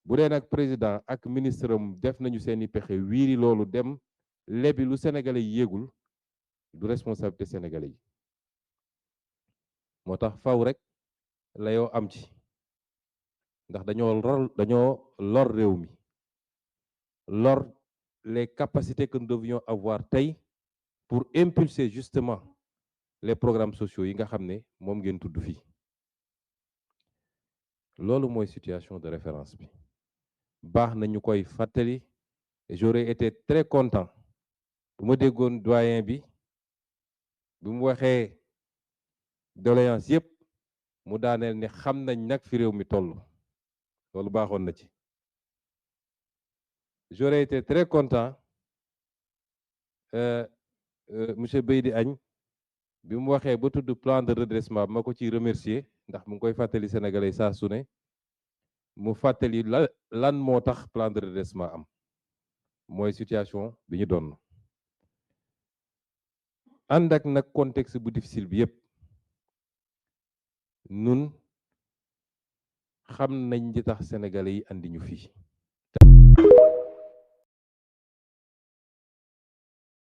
bu dee nag président ak ministre am def nañu seeni pexe wiiri loolu dem lebi lu sénégalais yi yéegul du responsabilité sénégalais yi moo tax faw rek layoo am ci ndax dañoo lor réew mi lor les capacités que nous devions avoir tey pour impulser justement les programmes sociaux yi nga xam ne moom ngeen tudd fii loolu mooy situation de référence bi baax na ñu koy fàttali et j'aurais été très content bu ma déggoon doyen bi mu waxee doléance yépp mu daaneel ne xam nañ nag fi réew mi toll loolu baaxoon na ci j'aurais été très content monsieur Beydi Agne bi mu waxee ba tudd plan de redressement ma ko ciy remercier ndax mu ngi koy fàttali sénégalais saa su ne mu fàttali lan moo tax plan de redressement am mooy situation bi ñu doon ànd ak nag contexte bu difficile bi yépp nun xam nañ li tax sénégalais yi andi ñu fii